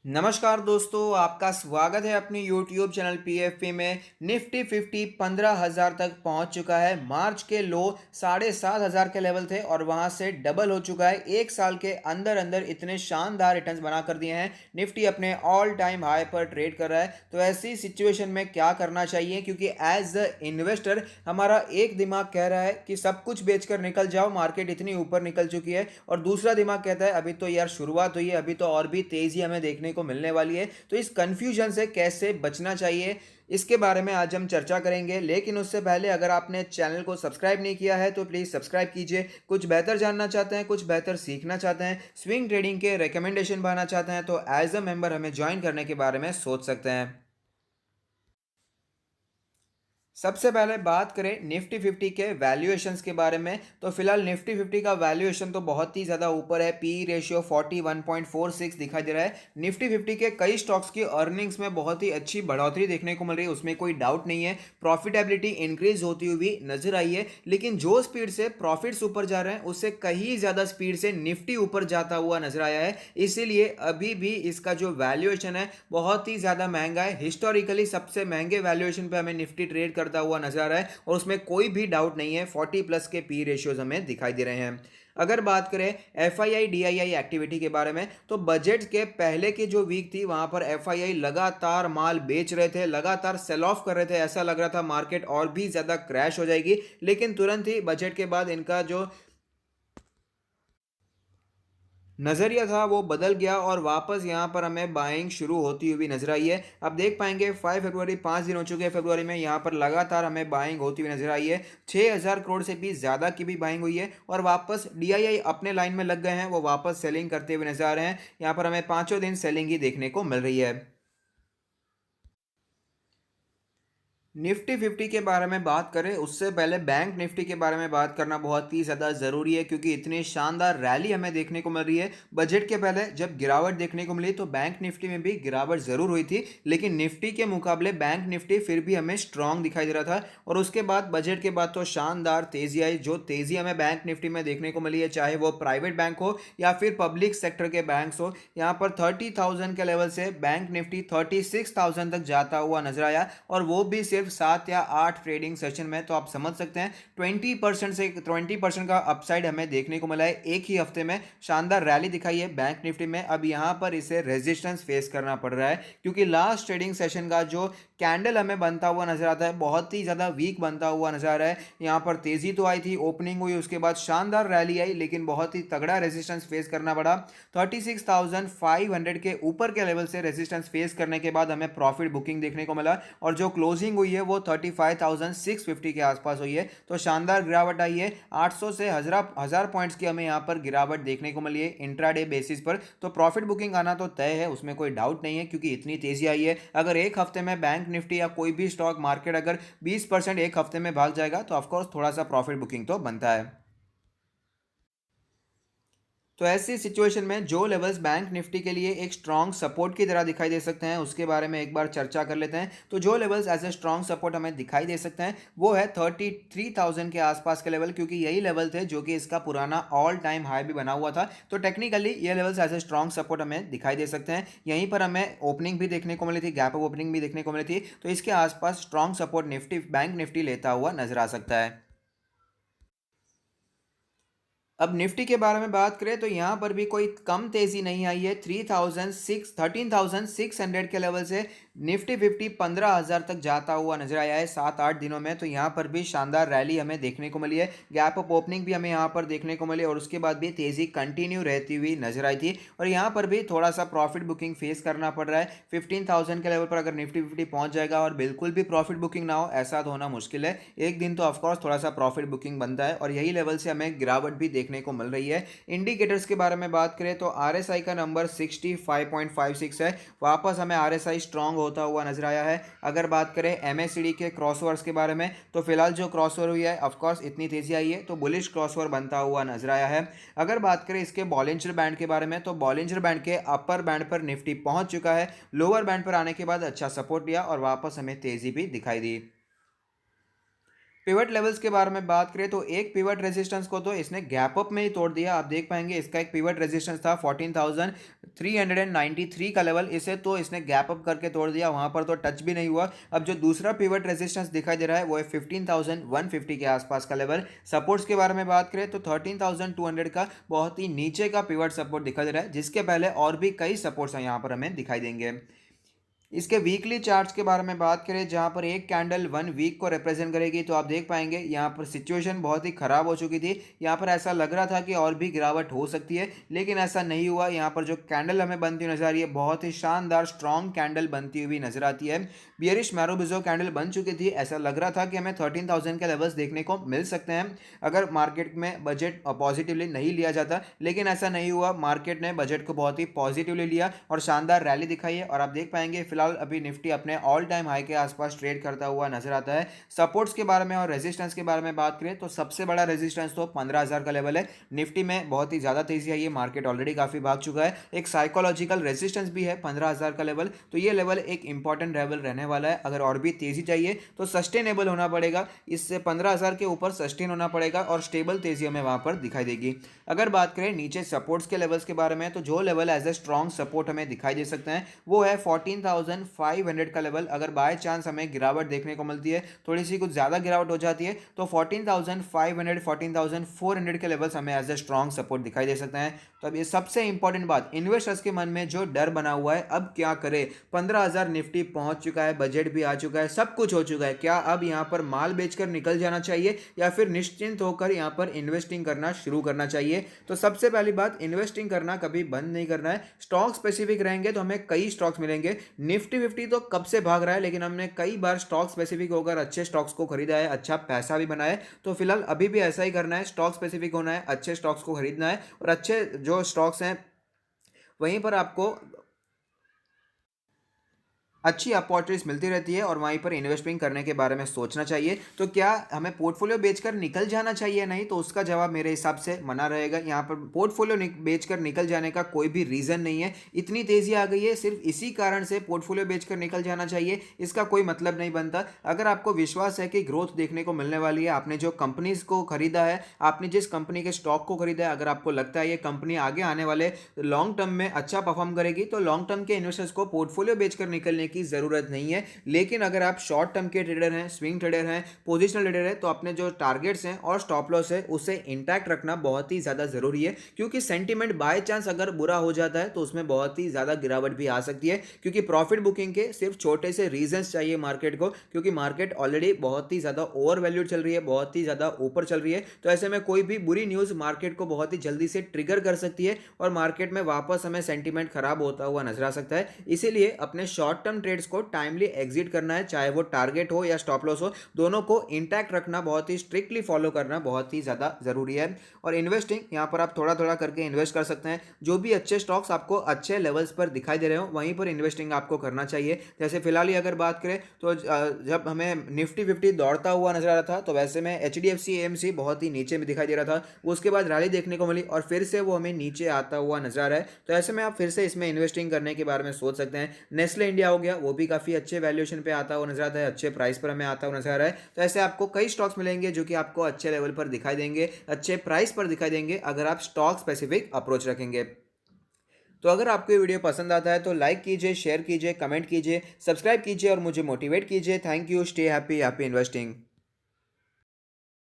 नमस्कार दोस्तों, आपका स्वागत है अपनी YouTube चैनल पीएफपी में। निफ्टी 50 15,000 तक पहुंच चुका है। मार्च के लो 7,500 के लेवल थे और वहां से डबल हो चुका है। एक साल के अंदर अंदर इतने शानदार रिटर्न्स बना कर दिए हैं। निफ्टी अपने ऑल टाइम हाई पर ट्रेड कर रहा है। तो ऐसी सिचुएशन में क्या करना चाहिए, क्योंकि एज अ इन्वेस्टर हमारा एक दिमाग कह रहा है कि सब कुछ बेचकर निकल जाओ, मार्केट इतनी ऊपर निकल चुकी है, और दूसरा दिमाग कहता है अभी तो यार शुरुआत हुई है, अभी तो और भी तेजी हमें देखने को मिलने वाली है। तो इस कंफ्यूजन से कैसे बचना चाहिए, इसके बारे में आज हम चर्चा करेंगे। लेकिन उससे पहले अगर आपने चैनल को सब्सक्राइब नहीं किया है तो प्लीज़ सब्सक्राइब कीजिए। कुछ बेहतर जानना चाहते हैं, कुछ बेहतर सीखना चाहते हैं, स्विंग ट्रेडिंग के रिकमेंडेशन पाना चाहते हैं, तो एज अ मेंबर हमें ज्वाइन करने के बारे में सोच सकते हैं। सबसे पहले बात करें निफ्टी 50 के वैल्यूएशंस के बारे में, तो फिलहाल निफ्टी 50 का वैल्यूएशन तो बहुत ही ज़्यादा ऊपर है। पी रेशियो 41.46 दिखाई दे रहा है। निफ्टी 50 के कई स्टॉक्स की अर्निंग्स में बहुत ही अच्छी बढ़ोतरी देखने को मिल रही है, उसमें कोई डाउट नहीं है। प्रॉफिटेबिलिटी इंक्रीज होती हुई नजर आई है, लेकिन जो स्पीड से प्रॉफिट्स ऊपर जा रहे हैं उससे कहीं ज़्यादा स्पीड से निफ्टी ऊपर जाता हुआ नजर आया है। इसीलिए अभी भी इसका जो वैल्यूएशन है बहुत ही ज़्यादा महंगा है। हिस्टोरिकली सबसे महंगे वैल्यूएशन पे हमें निफ्टी ट्रेड करता हुआ नजर आ रहा है और उसमें कोई भी डाउट नहीं है। 40 प्लस के पी रेशियोज हमें दिखाई दे रहे हैं। अगर बात करें एफआईआई डीआईआई एक्टिविटी के बारे में, तो बजट के पहले की जो वीक थी वहां पर एफआईआई लगातार माल बेच रहे थे, लगातार सेल ऑफ कर रहे थे। ऐसा लग रहा था मार्केट और भी ज्यादा क्रैश हो जाएगी, लेकिन तुरंत ही बजट के बाद इनका जो नज़रिया था वो बदल गया और वापस यहाँ पर हमें बाइंग शुरू होती हुई नजर आई है। अब देख पाएंगे 5 फरवरी 5 दिन हो चुके हैं फरवरी में, यहाँ पर लगातार हमें बाइंग होती हुई नजर आई है। 6,000 करोड़ से भी ज़्यादा की भी बाइंग हुई है और वापस डीआईआई अपने लाइन में लग गए हैं, वो वापस सेलिंग करते हुए नजर आ रहे हैं। यहाँ पर हमें पाँचों दिन सेलिंग ही देखने को मिल रही है। निफ्टी 50 के बारे में बात करें उससे पहले बैंक निफ्टी के बारे में बात करना बहुत ही ज़्यादा ज़रूरी है, क्योंकि इतनी शानदार रैली हमें देखने को मिल रही है। बजट के पहले जब गिरावट देखने को मिली तो बैंक निफ्टी में भी गिरावट ज़रूर हुई थी, लेकिन निफ्टी के मुकाबले बैंक निफ्टी फिर भी हमें स्ट्रांग दिखाई दे रहा था। और उसके बाद बजट के बाद तो शानदार तेज़ी आई। जो तेज़ी हमें बैंक निफ्टी में देखने को मिली है, चाहे वो प्राइवेट बैंक हो या फिर पब्लिक सेक्टर के बैंक्स हो, यहाँ पर 30,000 के लेवल से बैंक निफ्टी 36,000 तक जाता हुआ नजर आया, और वो भी सिर्फ 7 या 8 ट्रेडिंग सेशन में। तो आप समझ सकते हैं 20% का अपसाइड हमें देखने को मिला है एक ही हफ्ते में। शानदार रैली दिखाई है बैंक निफ्टी में। अब यहां पर इसे रेजिस्टेंस फेस करना पड़ रहा है, क्योंकि लास्ट ट्रेडिंग सेशन का जो कैंडल हमें बनता हुआ नजर आता है बहुत ही ज्यादा वीक बनता हुआ नजर आ रहा है। यहां पर तेजी तो आई थी, ओपनिंग हुई, उसके बाद शानदार रैली आई, लेकिन बहुत ही तगड़ा रेजिस्टेंस फेस करना पड़ा। 36,500 के ऊपर के लेवल से रेजिस्टेंस फेस करने के बाद हमें प्रॉफिट बुकिंग देखने को मिला, और जो क्लोजिंग हुई है वो 35,650 के आसपास हुई है। तो शानदार गिरावट आई है। 800 से हजार पॉइंट्स की हमें यहाँ पर गिरावट देखने को मिली है इंट्राडे बेसिस पर। तो प्रॉफिट बुकिंग आना तो तय है, उसमें कोई डाउट नहीं है, क्योंकि इतनी तेजी आई है। अगर एक हफ्ते में बैंक निफ्टी या कोई भी स्टॉक मार्केट अगर 20% एक हफ्ते में भाग जाएगा तो ऑफकोर्स थोड़ा सा प्रॉफिट बुकिंग तो बनता है। तो ऐसी सिचुएशन में जो लेवल्स बैंक निफ्टी के लिए एक स्ट्रॉन्ग सपोर्ट की तरह दिखाई दे सकते हैं उसके बारे में एक बार चर्चा कर लेते हैं। तो जो levels as a strong support हमें दिखाई दे सकते हैं वो है 33,000 के आसपास के लेवल, क्योंकि यही लेवल थे जो कि इसका पुराना ऑल टाइम हाई भी बना हुआ था। तो टेक्निकली ये levels as a strong support हमें दिखाई दे सकते हैं। यहीं पर हमें ओपनिंग भी देखने को मिली थी, गैप ऑफ ओपनिंग भी देखने को मिली थी। तो इसके आसपास strong support Nifty bank Nifty लेता हुआ नजर आ सकता है। अब निफ्टी के बारे में बात करें तो यहाँ पर भी कोई कम तेजी नहीं आई है। 13,600 के लेवल से निफ्टी 50 15,000 तक जाता हुआ नजर आया है 7-8 दिनों में। तो यहाँ पर भी शानदार रैली हमें देखने को मिली है, गैप अप ओपनिंग भी हमें यहाँ पर देखने को मिली, और उसके बाद भी तेजी कंटिन्यू रहती हुई नजर आई थी। और यहाँ पर भी थोड़ा सा प्रॉफिट बुकिंग फेस करना पड़ रहा है। 15,000 के लेवल पर अगर निफ्टी 50 पहुंच जाएगा और बिल्कुल भी प्रॉफिट बुकिंग ना हो, ऐसा तो होना मुश्किल है। एक दिन तो ऑफकोर्स थोड़ा सा प्रॉफिट बुकिंग बनता है, और यही लेवल से हमें गिरावट भी देखने को मिल रही है। इंडिकेटर्स के बारे में बात करें तो आरएसआई का नंबर 65.56 है, वापस हमें आरएसआई स्ट्रांग होता हुआ नजर आया है। अगर बात करें एमएससीडी के क्रॉसओवर्स के बारे में, तो फिलहाल जो क्रॉसओवर हुई है ऑफकोर्स इतनी तेजी आई है तो बुलिश क्रॉसओवर बनता हुआ नजर आया है। अगर बात करें इसके बॉलिंजर बैंड के बारे में, तो बॉलिंजर बैंड के अपर बैंड पर निफ्टी पहुंच चुका है। लोअर बैंड पर आने के बाद अच्छा सपोर्ट दिया और वापस हमें तेजी भी दिखाई दी। पिवट लेवल्स के बारे में बात करें तो एक पिवट रेजिस्टेंस को तो इसने गैप अप में ही तोड़ दिया। आप देख पाएंगे इसका एक पिवट रेजिस्टेंस था 14,393 का लेवल, इसे तो इसने गैप अप करके तोड़ दिया, वहां पर तो टच भी नहीं हुआ। अब जो दूसरा पिवट रेजिस्टेंस दिखाई दे रहा है वो है 15,150 के आसपास का लेवल। सपोर्ट्स के बारे में बात करें तो 13,200 का बहुत ही नीचे का पिवट सपोर्ट दिखाई दे रहा है, जिसके पहले और भी कई सपोर्ट्स यहाँ पर हमें दिखाई देंगे। इसके वीकली चार्ट्स के बारे में बात करें जहां पर एक कैंडल 1 वीक को रिप्रेजेंट करेगी, तो आप देख पाएंगे यहां पर सिचुएशन बहुत ही खराब हो चुकी थी। यहां पर ऐसा लग रहा था कि और भी गिरावट हो सकती है, लेकिन ऐसा नहीं हुआ। यहां पर जो कैंडल हमें बनती हुई नजर आ रही है बहुत ही शानदार स्ट्रॉन्ग कैंडल बनती हुई नजर आती है। बियरिश मैरोबिजो कैंडल बन चुकी थी, ऐसा लग रहा था कि हमें 13,000 के लेवल्स देखने को मिल सकते हैं अगर मार्केट में बजट पॉजिटिवली नहीं लिया जाता, लेकिन ऐसा नहीं हुआ। मार्केट ने बजट को बहुत ही पॉजिटिवली लिया और शानदार रैली दिखाई है। और आप देख पाएंगे फिलहाल अभी निफ्टी अपने ऑल टाइम हाई के आसपास ट्रेड करता हुआ नजर आता है। सपोर्ट्स के बारे में और रेजिस्टेंस के बारे में बात करें तो सबसे बड़ा रेजिस्टेंस तो 15,000 का लेवल है। निफ्टी में बहुत ही ज्यादा तेजी आई है, मार्केट ऑलरेडी काफी भाग चुका है। एक साइकोलॉजिकल रेजिस्टेंस भी है 15,000 का लेवल, तो ये लेवल एक इंपॉर्टेंट लेवल रहने वाला है। अगर और भी तेजी चाहिए तो सस्टेनेबल होना पड़ेगा, इससे 15,000 के ऊपर सस्टेन होना पड़ेगा और स्टेबल तेजी हमें वहां पर दिखाई देगी। अगर बात करें नीचे सपोर्ट्स के लेवल्स के बारे में तो जो level as a strong support हमें दिखाई दे सकते हैं वो है 14,500 का लेवल। अगर बाय चांस हमें गिरावट देखने को मिलती है, थोड़ी सी कुछ ज़्यादा गिरावट हो जाती है, तो 14,500 14,400 के लेवल्स हमें एज ए स्ट्रॉन्ग सपोर्ट दिखाई दे सकते हैं। तो अब ये सबसे इंपॉर्टेंट बात, इन्वेस्टर्स के मन में जो डर बना हुआ है अब क्या करें। 15,000 निफ्टी पहुंच चुका है, बजट भी आ चुका है, सब कुछ हो चुका है, क्या अब यहां पर माल बेचकर निकल जाना चाहिए या फिर निश्चिंत होकर यहां पर इन्वेस्टिंग करना शुरू करना चाहिए। तो सबसे पहली बात, इन्वेस्टिंग करना कभी बंद नहीं करना है। स्टॉक स्पेसिफिक रहेंगे तो हमें कई स्टॉक्स मिलेंगे। निफ्टी 50 तो कब से भाग रहा है, लेकिन हमने कई बार स्टॉक स्पेसिफिक होकर अच्छे स्टॉक्स को खरीदा है, अच्छा पैसा भी बनाया है। तो फिलहाल अभी भी ऐसा ही करना है, स्टॉक स्पेसिफिक होना है, अच्छे स्टॉक्स को खरीदना है और अच्छे जो स्टॉक्स हैं वहीं पर आपको अच्छी अपॉर्चुनिटीज मिलती रहती है और वहीं पर इन्वेस्टिंग करने के बारे में सोचना चाहिए। तो क्या हमें पोर्टफोलियो बेचकर निकल जाना चाहिए? नहीं, तो उसका जवाब मेरे हिसाब से मना रहेगा। यहाँ पर पोर्टफोलियो बेचकर निकल जाने का कोई भी रीज़न नहीं है। इतनी तेज़ी आ गई है सिर्फ इसी कारण से पोर्टफोलियो बेचकर निकल जाना चाहिए, इसका कोई मतलब नहीं बनता। अगर आपको विश्वास है कि ग्रोथ देखने को मिलने वाली है, आपने जो कंपनीज को खरीदा है, आपने जिस कंपनी के स्टॉक को खरीदा है, अगर आपको लगता है ये कंपनी आगे आने वाले लॉन्ग टर्म में अच्छा परफॉर्म करेगी, तो लॉन्ग टर्म के इन्वेस्टर्स को पोर्टफोलियो बेचकर निकलने की जरूरत नहीं है। लेकिन अगर आप शॉर्ट टर्म के ट्रेडर हैं, स्विंग ट्रेडर हैं, पोजिशनल ट्रेडर हैं, तो अपने जो टारगेट्स हैं और स्टॉप लॉस है उसे इंटैक्ट रखना बहुत ही ज्यादा जरूरी है, क्योंकि सेंटीमेंट बाय चांस अगर बुरा हो जाता है तो उसमें बहुत ही ज्यादा गिरावट भी आ सकती है। क्योंकि प्रॉफिट बुकिंग के सिर्फ छोटे से रीजंस चाहिए मार्केट को, क्योंकि मार्केट ऑलरेडी बहुत ही ज्यादा ओवर वैल्यूड चल रही है, बहुत ही ज्यादा ऊपर चल रही है। तो ऐसे में कोई भी बुरी न्यूज मार्केट को बहुत ही जल्दी से ट्रिगर कर सकती है और मार्केट में वापस हमें सेंटीमेंट खराब होता हुआ नजर आ सकता है। इसीलिए अपने शॉर्ट टर्म ट्रेड्स को टाइमली एग्जिट करना है, चाहे वो टारगेट हो या स्टॉप लॉस हो, दोनों को इंटैक्ट रखना, बहुत ही स्ट्रिक्टली फॉलो करना बहुत ही ज्यादा जरूरी है। और इन्वेस्टिंग यहाँ पर आप थोड़ा थोड़ा करके इन्वेस्ट कर सकते हैं। जो भी अच्छे स्टॉक्स आपको अच्छे लेवल्स पर दिखाई दे रहे हो वहीं पर इन्वेस्टिंग आपको करना चाहिए। जैसे फिलहाल ही अगर बात करें तो जब हमें निफ्टी 50 दौड़ता हुआ नजर आ रहा था, तो वैसे में HDFC AMC बहुत ही नीचे में दिखाई दे रहा था, उसके बाद रैली देखने को मिली और फिर से वो हमें नीचे आता हुआ नजर आ रहा है। तो ऐसे में आप फिर से इसमें इन्वेस्टिंग करने के बारे में सोच सकते हैं। नेस्ले इंडिया हो गया, वो भी काफी अच्छे वैल्यूएशन पे आता हुआ नजर आता है, अच्छे प्राइस पर हमें आता हुआ नजर आ रहा है। तो ऐसे आपको कई स्टॉक्स मिलेंगे जो कि आपको अच्छे लेवल पर दिखाई देंगे, अच्छे प्राइस पर दिखाई देंगे अगर आप स्टॉक स्पेसिफिक अप्रोच रखेंगे। तो अगर आपको ये वीडियो पसंद आता है तो लाइक कीजिए, शेयर कीजिए, कमेंट कीजिए, सब्सक्राइब कीजिए और मुझे मोटिवेट कीजिए। Thank you, stay happy, happy investing.